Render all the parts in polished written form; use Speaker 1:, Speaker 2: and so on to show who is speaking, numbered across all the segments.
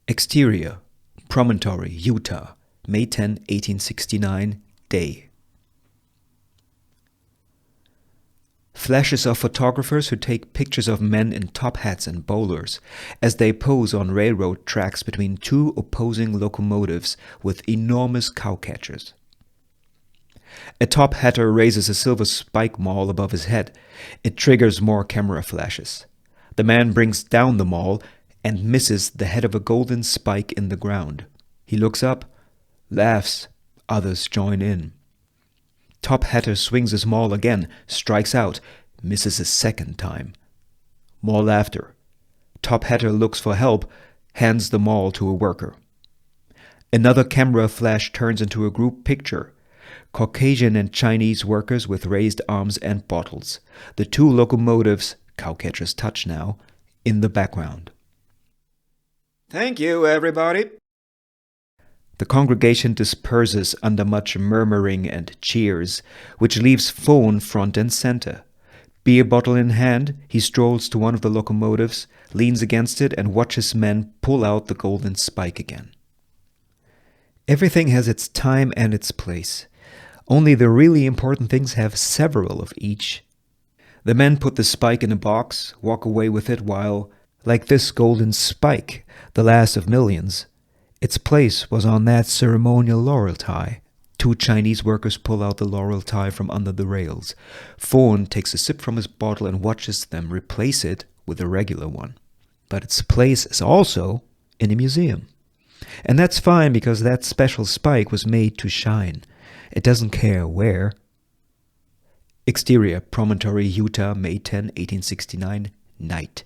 Speaker 1: Exterior, Promontory, Utah, May 10, 1869, day. Flashes of photographers who take pictures of men in top hats and bowlers as they pose on railroad tracks between two opposing locomotives with enormous cowcatchers. A top hatter raises a silver spike maul above his head. It triggers more camera flashes. The man brings down the maul and misses the head of a golden spike in the ground. He looks up, laughs, others join in. Top hatter swings his maul again, strikes out, misses a second time. More laughter. Top hatter looks for help, hands the maul to a worker. Another camera flash turns into a group picture. Caucasian and Chinese workers with raised arms and bottles. The two locomotives, cowcatchers touch now, in the background.
Speaker 2: Thank you, everybody.
Speaker 1: The congregation disperses under much murmuring and cheers, which leaves Fawn front and center. Beer bottle in hand, he strolls to one of the locomotives, leans against it, and watches men pull out the golden spike again. Everything has its time and its place. Only the really important things have several of each. The men put the spike in a box, walk away with it while, like this golden spike, the last of millions, its place was on that ceremonial laurel tie. Two Chinese workers pull out the laurel tie from under the rails. Fawn takes a sip from his bottle and watches them replace it with a regular one. But its place is also in a museum. And that's fine because that special spike was made to shine. It doesn't care where. Exterior, Promontory, Utah, May 10, 1869, night.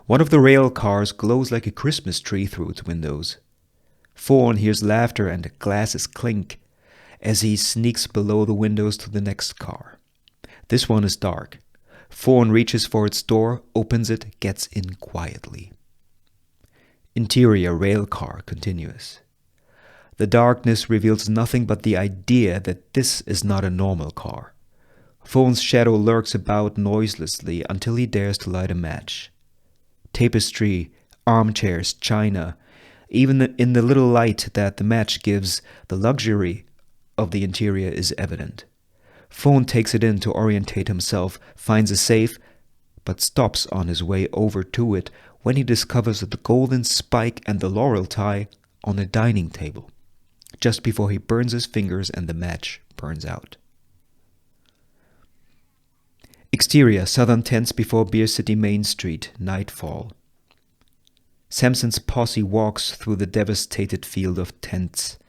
Speaker 1: One of the rail cars glows like a Christmas tree through its windows. Fawn hears laughter and glasses clink as he sneaks below the windows to the next car. This one is dark. Fawn reaches for its door, opens it, gets in quietly. Interior rail car continuous. The darkness reveals nothing but the idea that this is not a normal car. Fawn's shadow lurks about noiselessly until he dares to light a match. Tapestry, armchairs, china, even in the little light that the match gives, the luxury of the interior is evident. Fawn takes it in to orientate himself, finds a safe, but stops on his way over to it when he discovers the golden spike and the laurel tie on a dining table, just before he burns his fingers and the match burns out. Exterior, southern tents before Beer City Main Street, nightfall. Sampson's posse walks through the devastated field of tents.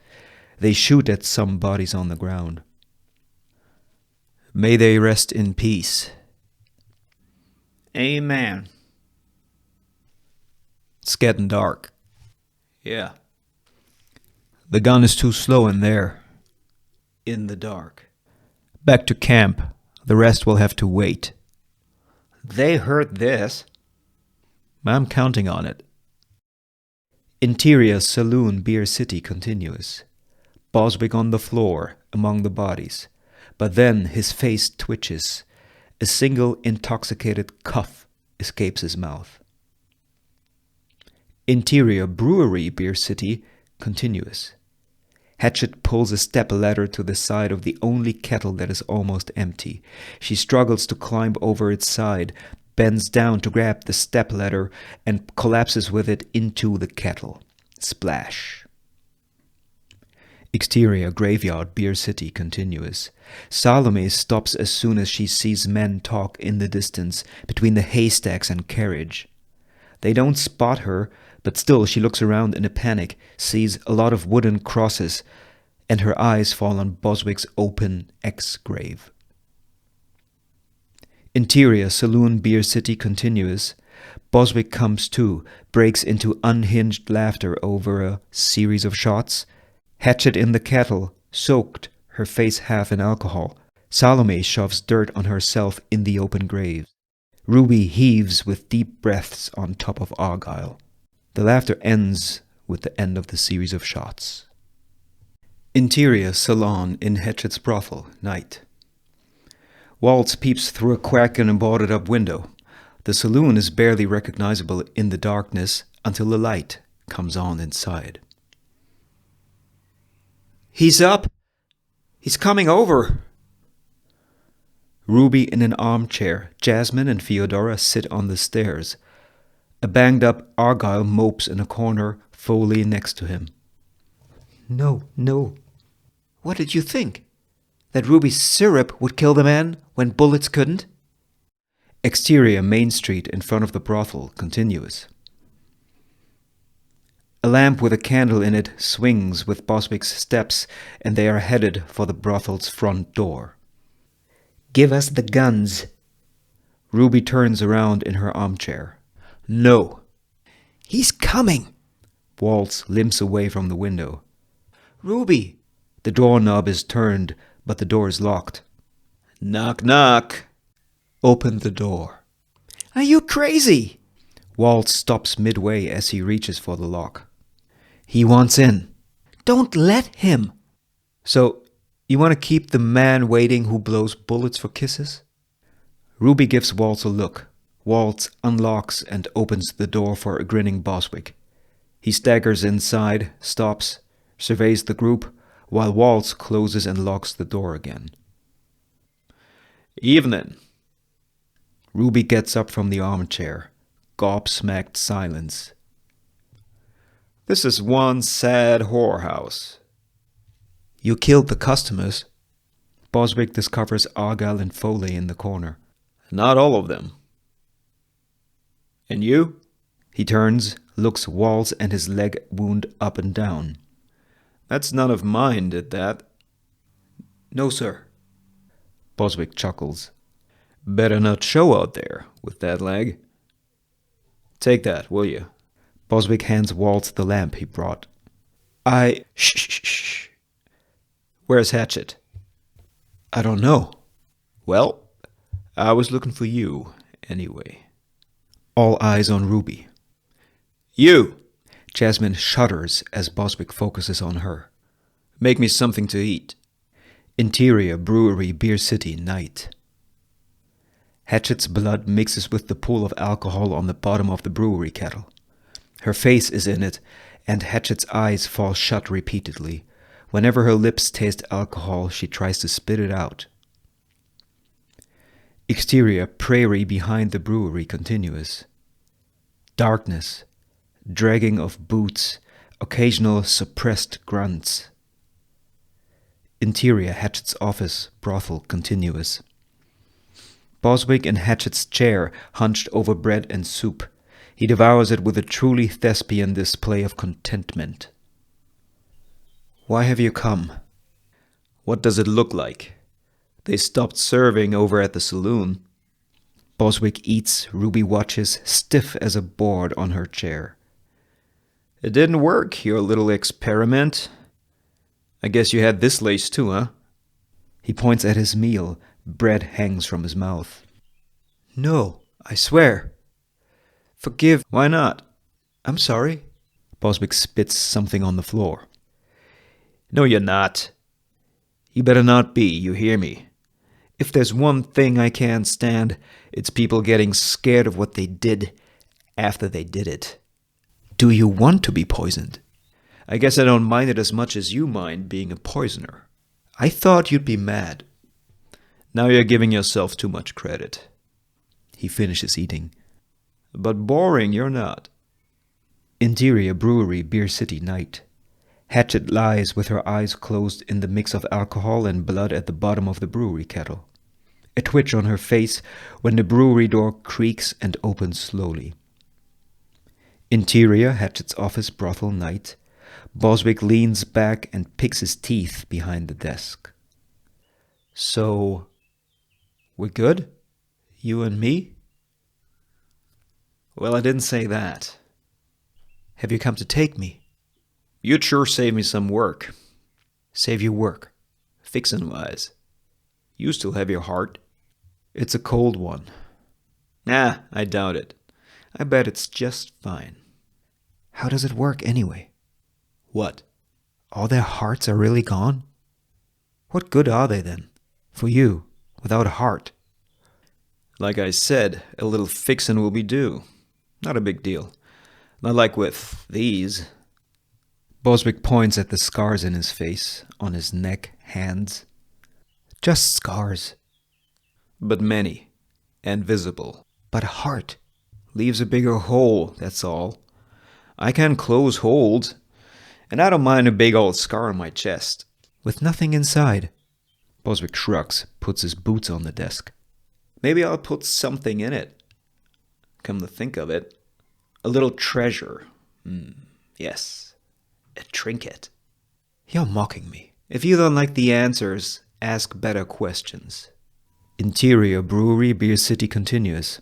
Speaker 1: They shoot at some bodies on the ground. May they rest in peace.
Speaker 2: Amen.
Speaker 1: It's getting dark. Yeah. The gun is too slow in there.
Speaker 2: In the dark.
Speaker 1: Back to camp. The rest will have to wait.
Speaker 2: They heard this.
Speaker 1: I'm counting on it. Interior saloon, Beer City continuous. Boswijk on the floor, among the bodies. But then his face twitches. A single intoxicated cough escapes his mouth. Interior brewery, Beer City continuous. Hatchet pulls a stepladder to the side of the only kettle that is almost empty. She struggles to climb over its side, bends down to grab the stepladder, and collapses with it into the kettle. Splash. Exterior graveyard, Beer City continuous. Salome stops as soon as she sees men talk in the distance between the haystacks and carriage. They don't spot her, but still she looks around in a panic, sees a lot of wooden crosses, and her eyes fall on Boswijk's open ex-grave. Interior saloon, Beer City continuous. Boswijk comes to, breaks into unhinged laughter over a series of shots. Hatchet in the kettle, soaked, her face half in alcohol. Salome shoves dirt on herself in the open grave. Ruby heaves with deep breaths on top of Argyle. The laughter ends with the end of the series of shots. Interior salon in Hatchet's brothel, night. Waltz peeps through a crack in a boarded-up window. The saloon is barely recognizable in the darkness until the light comes on inside.
Speaker 2: He's up. He's coming over.
Speaker 1: Ruby in an armchair, Jasmine and Theodora sit on the stairs. A banged-up Argyle mopes in a corner, Foley next to him.
Speaker 2: No. What did you think? That Ruby's syrup would kill the man when bullets couldn't?
Speaker 1: Exterior Main Street in front of the brothel continues. A lamp with a candle in it swings with Boswik's steps, and they are headed for the brothel's front door.
Speaker 2: Give us the guns.
Speaker 1: Ruby turns around in her armchair.
Speaker 2: No. He's coming.
Speaker 1: Waltz limps away from the window.
Speaker 2: Ruby.
Speaker 1: The doorknob is turned, but the door is locked.
Speaker 2: Knock, knock.
Speaker 1: Open the door.
Speaker 2: Are you crazy?
Speaker 1: Waltz stops midway as he reaches for the lock. He wants in.
Speaker 2: Don't let him.
Speaker 1: So, you want to keep the man waiting who blows bullets for kisses? Ruby gives Waltz a look. Waltz unlocks and opens the door for a grinning Boswijk. He staggers inside, stops, surveys the group, while Waltz closes and locks the door again.
Speaker 2: Evening.
Speaker 1: Ruby gets up from the armchair. Gobsmacked silence.
Speaker 2: This is one sad whorehouse.
Speaker 1: You killed the customers. Boswijk discovers Argyle and Foley in the corner.
Speaker 2: Not all of them. And you?
Speaker 1: He turns, looks Waltz and his leg wound up and down.
Speaker 2: That's none of mine did that.
Speaker 1: No, sir. Boswijk chuckles.
Speaker 2: Better not show out there with that leg. Take that, will you?
Speaker 1: Boswijk hands Waltz the lamp he brought.
Speaker 2: Shh. Where's Hatchet?
Speaker 1: I don't know.
Speaker 2: Well, I was looking for you, anyway.
Speaker 1: All eyes on Ruby.
Speaker 2: You!
Speaker 1: Jasmine shudders as Boswijk focuses on her.
Speaker 2: Make me something to eat.
Speaker 1: Interior Brewery Beer City, night. Hatchet's blood mixes with the pool of alcohol on the bottom of the brewery kettle. Her face is in it, and Hatchet's eyes fall shut repeatedly. Whenever her lips taste alcohol, she tries to spit it out. Exterior prairie behind the brewery continuous. Darkness, dragging of boots, occasional suppressed grunts. Interior Hatchet's office, brothel continuous. Boswijk in Hatchet's chair, hunched over bread and soup. He devours it with a truly thespian display of contentment. Why have you come?
Speaker 2: What does it look like? They stopped serving over at the saloon.
Speaker 1: Boswijk eats, Ruby watches, stiff as a board on her chair.
Speaker 2: It didn't work, your little experiment. I guess you had this lace too, huh?
Speaker 1: He points at his meal. Bread hangs from his mouth.
Speaker 2: No, I swear. Forgive. Why not? I'm sorry.
Speaker 1: Boswijk spits something on the floor.
Speaker 2: No, you're not. You better not be, you hear me? If there's one thing I can't stand, it's people getting scared of what they did after they did it.
Speaker 1: Do you want to be poisoned?
Speaker 2: I guess I don't mind it as much as you mind being a poisoner.
Speaker 1: I thought you'd be mad.
Speaker 2: Now you're giving yourself too much credit.
Speaker 1: He finishes eating.
Speaker 2: But boring you're not.
Speaker 1: Interior Brewery Beer City, night. Hatchet lies with her eyes closed in the mix of alcohol and blood at the bottom of the brewery kettle. A twitch on her face when the brewery door creaks and opens slowly. Interior Hatchet's office, brothel, night. Boswijk leans back and picks his teeth behind the desk.
Speaker 2: So, we're good? You and me? Well, I didn't say that.
Speaker 1: Have you come to take me?
Speaker 2: You'd sure save me some work.
Speaker 1: Save you work?
Speaker 2: Fixin' wise. You still have your heart.
Speaker 1: It's a cold one.
Speaker 2: Nah, I doubt it. I bet it's just fine.
Speaker 1: How does it work anyway?
Speaker 2: What?
Speaker 1: All their hearts are really gone? What good are they then? For you, without a heart?
Speaker 2: Like I said, a little fixin' will be due. Not a big deal. Not like with these.
Speaker 1: Boswijk points at the scars in his face, on his neck, hands. Just scars.
Speaker 2: But many. And visible.
Speaker 1: But a heart.
Speaker 2: Leaves a bigger hole, that's all. I can close holes. And I don't mind a big old scar on my chest.
Speaker 1: With nothing inside. Boswijk shrugs, puts his boots on the desk.
Speaker 2: Maybe I'll put something in it. Come to think of it. A little treasure. Yes. A trinket.
Speaker 1: You're mocking me.
Speaker 2: If you don't like the answers, ask better questions.
Speaker 1: Interior brewery, Beer City continues.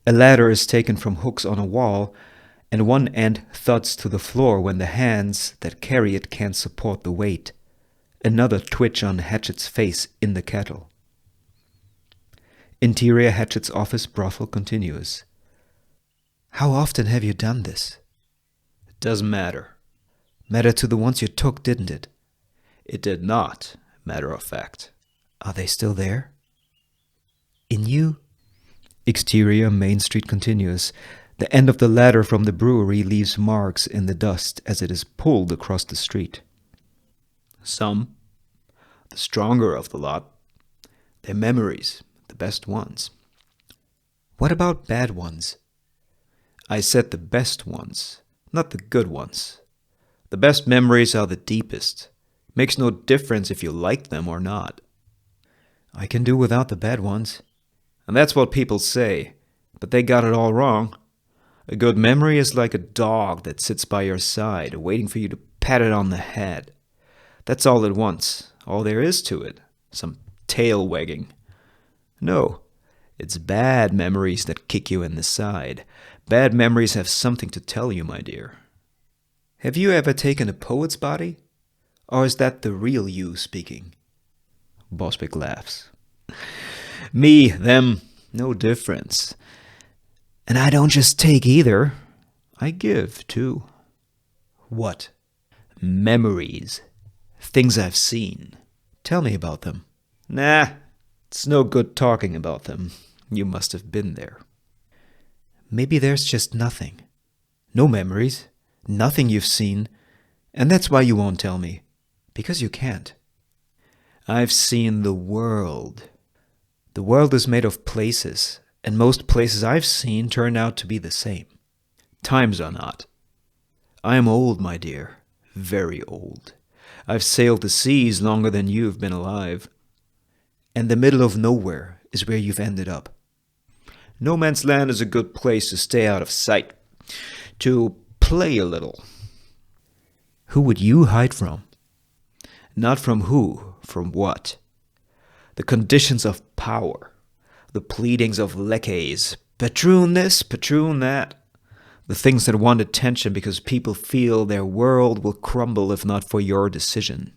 Speaker 1: A ladder is taken from hooks on a wall, and one end thuds to the floor when the hands that carry it can't support the weight. Another twitch on Hatchet's face in the kettle. Interior Hatchet's office brothel continues. How often have you done this?
Speaker 2: It doesn't matter.
Speaker 1: Mattered to the ones you took, didn't it?
Speaker 2: It did not, matter of fact.
Speaker 1: Are they still there? In you? Exterior Main Street continues. The end of the ladder from the brewery leaves marks in the dust as it is pulled across the street.
Speaker 2: Some. The stronger of the lot. They're memories, the best ones.
Speaker 1: What about bad ones?
Speaker 2: I said the best ones, not the good ones. The best memories are the deepest. Makes no difference if you like them or not.
Speaker 1: I can do without the bad ones.
Speaker 2: And that's what people say, but they got it all wrong. A good memory is like a dog that sits by your side, waiting for you to pat it on the head. That's all it wants, all there is to it. Some tail wagging. No, it's bad memories that kick you in the side. Bad memories have something to tell you, my dear.
Speaker 1: Have you ever taken a poet's body? Or is that the real you speaking?
Speaker 2: Boswijk laughs. Me, them, no difference. And I don't just take either. I give, too.
Speaker 1: What?
Speaker 2: Memories. Things I've seen.
Speaker 1: Tell me about them.
Speaker 2: Nah, it's no good talking about them. You must have been there.
Speaker 1: Maybe there's just nothing. No memories. Nothing you've seen. And that's why you won't tell me. Because you can't.
Speaker 2: I've seen the world.
Speaker 1: The world is made of places, and most places I've seen turn out to be the same.
Speaker 2: Times are not. I am old, my dear. Very old. I've sailed the seas longer than you've been alive.
Speaker 1: And the middle of nowhere is where you've ended up.
Speaker 2: No Man's Land is a good place to stay out of sight. To play a little.
Speaker 1: Who would you hide from?
Speaker 2: Not from who, from what? The conditions of power. The pleadings of lackeys. Patroon this, patroon that. The things that want attention because people feel their world will crumble if not for your decision.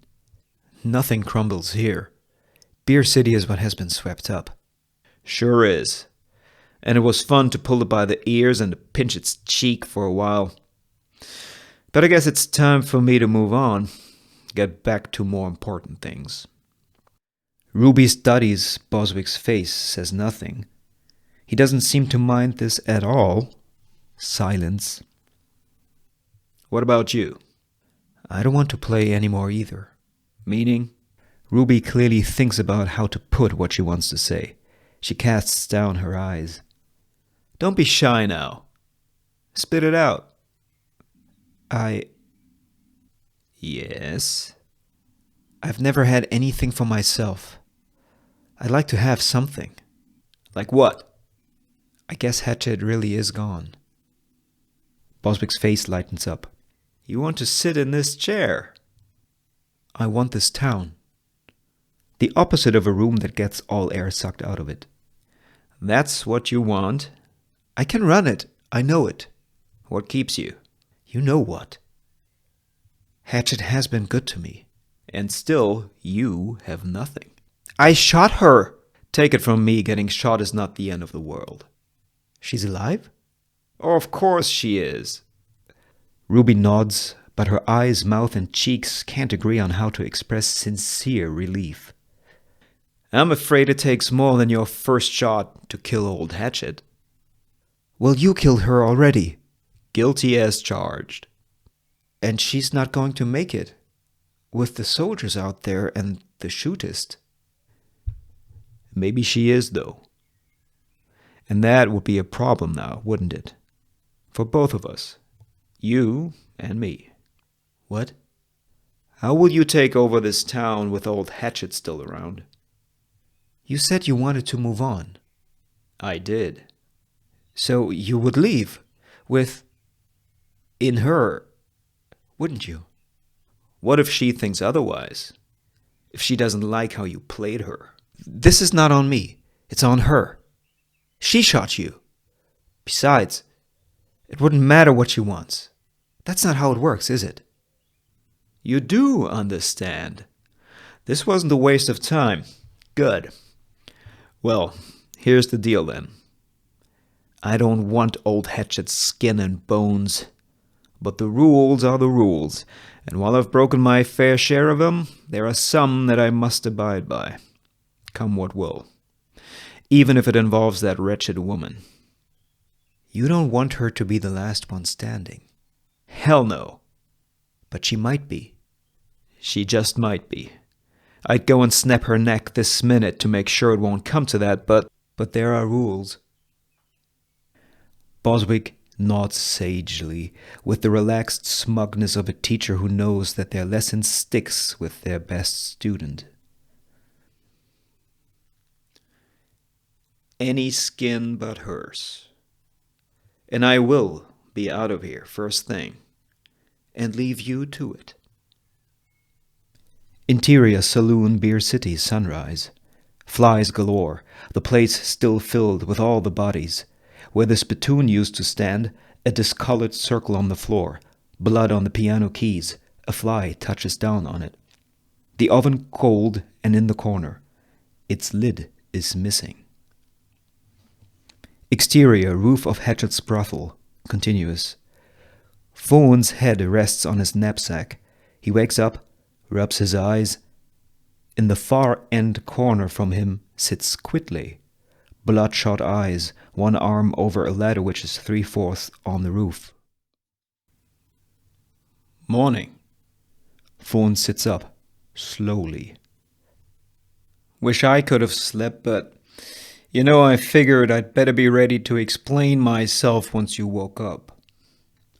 Speaker 1: Nothing crumbles here. Beer City is what has been swept up.
Speaker 2: Sure is. And it was fun to pull it by the ears and to pinch its cheek for a while. But I guess it's time for me to move on. Get back to more important things.
Speaker 1: Ruby studies Boswick's face, says nothing. He doesn't seem to mind this at all. Silence.
Speaker 2: What about you?
Speaker 1: I don't want to play anymore either.
Speaker 2: Meaning?
Speaker 1: Ruby clearly thinks about how to put what she wants to say. She casts down her eyes.
Speaker 2: Don't be shy now. Spit it out. Yes?
Speaker 1: I've never had anything for myself. I'd like to have something.
Speaker 2: Like what?
Speaker 1: I guess Hatchet really is gone. Boswick's face lightens up.
Speaker 2: You want to sit in this chair?
Speaker 1: I want this town. The opposite of a room that gets all air sucked out of it.
Speaker 2: That's what you want?
Speaker 1: I can run it. I know it.
Speaker 2: What keeps you?
Speaker 1: You know what. Hatchet has been good to me.
Speaker 2: And still, you have nothing.
Speaker 1: I shot her.
Speaker 2: Take it from me, getting shot is not the end of the world.
Speaker 1: She's alive?
Speaker 2: Of course she is.
Speaker 1: Ruby nods, but her eyes, mouth, and cheeks can't agree on how to express sincere relief.
Speaker 2: I'm afraid it takes more than your first shot to kill old Hatchet.
Speaker 1: Well, you killed her already.
Speaker 2: Guilty as charged.
Speaker 1: And she's not going to make it. With the soldiers out there and the shootist.
Speaker 2: Maybe she is, though. And that would be a problem now, wouldn't it? For both of us. You and me.
Speaker 1: What?
Speaker 2: How will you take over this town with old Hatchet still around?
Speaker 1: You said you wanted to move on.
Speaker 2: I did.
Speaker 1: So you would leave in her, wouldn't you?
Speaker 2: What if she thinks otherwise? If she doesn't like how you played her?
Speaker 1: This is not on me. It's on her. She shot you. Besides, it wouldn't matter what she wants. That's not how it works, is it?
Speaker 2: You do understand. This wasn't a waste of time. Good. Well, here's the deal then. I don't want old Hatchet's skin and bones. But the rules are the rules, and while I've broken my fair share of them, there are some that I must abide by. Come what will. Even if it involves that wretched woman.
Speaker 1: You don't want her to be the last one standing.
Speaker 2: Hell no.
Speaker 1: But she might be.
Speaker 2: She just might be. I'd go and snap her neck this minute to make sure it won't come to that, but
Speaker 1: there are rules. Boswijk nods sagely, with the relaxed smugness of a teacher who knows that their lesson sticks with their best student.
Speaker 2: Any skin but hers. And I will be out of here first thing, and leave you to it.
Speaker 1: Interior saloon, Beer City, sunrise. Flies galore, the place still filled with all the bodies. Where the spittoon used to stand, a discolored circle on the floor, blood on the piano keys, a fly touches down on it. The oven cold and in the corner. Its lid is missing. Exterior, roof of Hatchet's brothel, continuous. Fawn's head rests on his knapsack. He wakes up, rubs his eyes. In the far end corner from him sits Quitley. Bloodshot eyes, one arm over a ladder which is 3/4 on the roof.
Speaker 2: Morning.
Speaker 1: Fawn sits up, slowly.
Speaker 2: Wish I could have slept, but I figured I'd better be ready to explain myself once you woke up.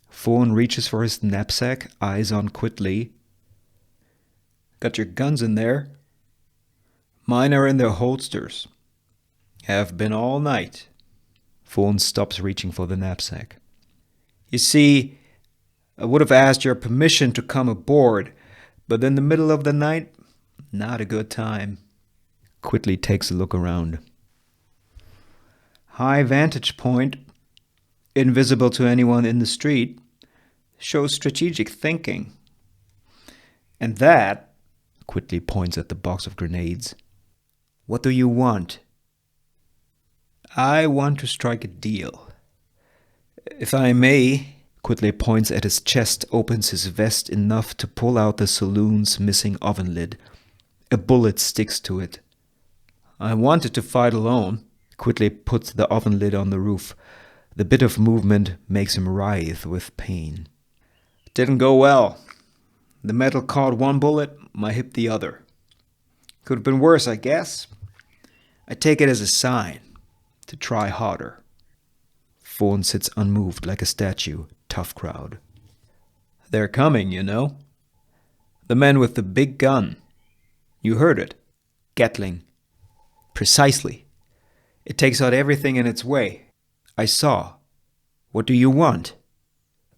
Speaker 1: Fawn reaches for his knapsack, eyes on Quitley.
Speaker 2: Got your guns in there? Mine are in their holsters. Have been all night.
Speaker 1: Fawn stops reaching for the knapsack.
Speaker 2: You see, I would have asked your permission to come aboard, but in the middle of the night, not a good time.
Speaker 1: Quitley takes a look around.
Speaker 2: High vantage point, invisible to anyone in the street, shows strategic thinking. And that,
Speaker 1: Quitley points at the box of grenades.
Speaker 2: What do you want? I want to strike a deal. If I may.
Speaker 1: Quitley points at his chest, opens his vest enough to pull out the saloon's missing oven lid. A bullet sticks to it.
Speaker 2: I wanted to fight alone.
Speaker 1: Quitley puts the oven lid on the roof. The bit of movement makes him writhe with pain.
Speaker 2: Didn't go well. The metal caught one bullet, my hip the other. Could have been worse, I guess. I take it as a sign to try harder.
Speaker 1: Fawn sits unmoved like a statue. Tough crowd.
Speaker 2: They're coming, The men with the big gun. You heard it. Gatling. Precisely. It takes out everything in its way. I saw. What do you want?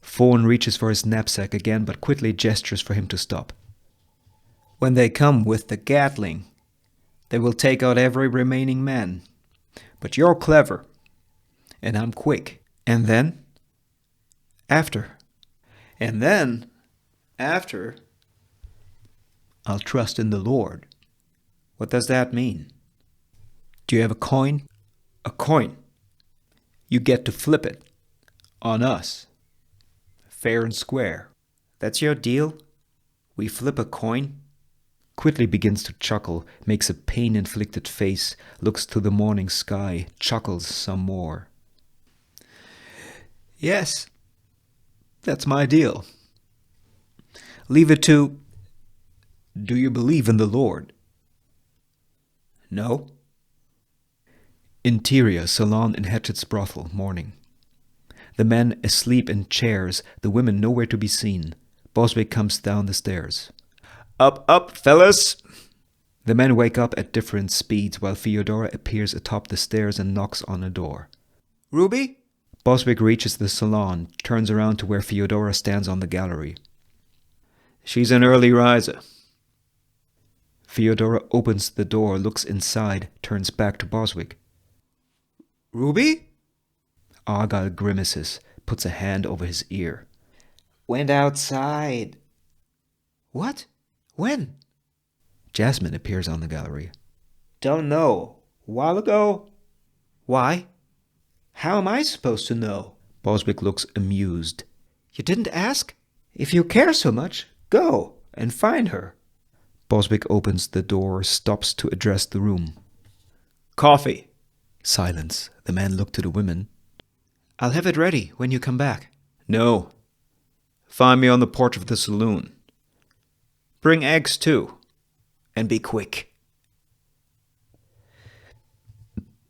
Speaker 1: Fawn reaches for his knapsack again, but Quitley gestures for him to stop.
Speaker 2: When they come with the Gatling, they will take out every remaining man. But you're clever, and I'm quick.
Speaker 1: And then?
Speaker 2: After. And then, after, I'll trust in the Lord. What does that mean? Do you have a coin?
Speaker 1: A coin. You get to flip it. On us. Fair and square. That's your deal? We flip a coin? Quickly begins to chuckle, makes a pain-inflicted face, looks to the morning sky, chuckles some more.
Speaker 2: Yes, that's my deal.
Speaker 1: Leave it to... Do you believe in the Lord?
Speaker 2: No.
Speaker 1: Interior salon in Hatchet's brothel, morning. The men asleep in chairs, the women nowhere to be seen. Boswijk comes down the stairs.
Speaker 2: Up, up, fellas!
Speaker 1: The men wake up at different speeds while Theodora appears atop the stairs and knocks on a door.
Speaker 2: Ruby?
Speaker 1: Boswijk reaches the salon, turns around to where Theodora stands on the gallery.
Speaker 2: She's an early riser.
Speaker 1: Theodora opens the door, looks inside, turns back to Boswijk.
Speaker 2: Ruby?
Speaker 1: Argyle grimaces, puts a hand over his ear.
Speaker 2: Went outside. What? When?
Speaker 1: Jasmine appears on the gallery.
Speaker 2: Don't know. While ago. Why? How am I supposed to know?
Speaker 1: Boswijk looks amused.
Speaker 2: You didn't ask? If you care so much, go and find her.
Speaker 1: Boswijk opens the door, stops to address the room.
Speaker 2: Coffee.
Speaker 1: Silence. The men look to the women.
Speaker 2: I'll have it ready when you come back.
Speaker 1: No.
Speaker 2: Find me on the porch of the saloon. Bring eggs too. And be quick.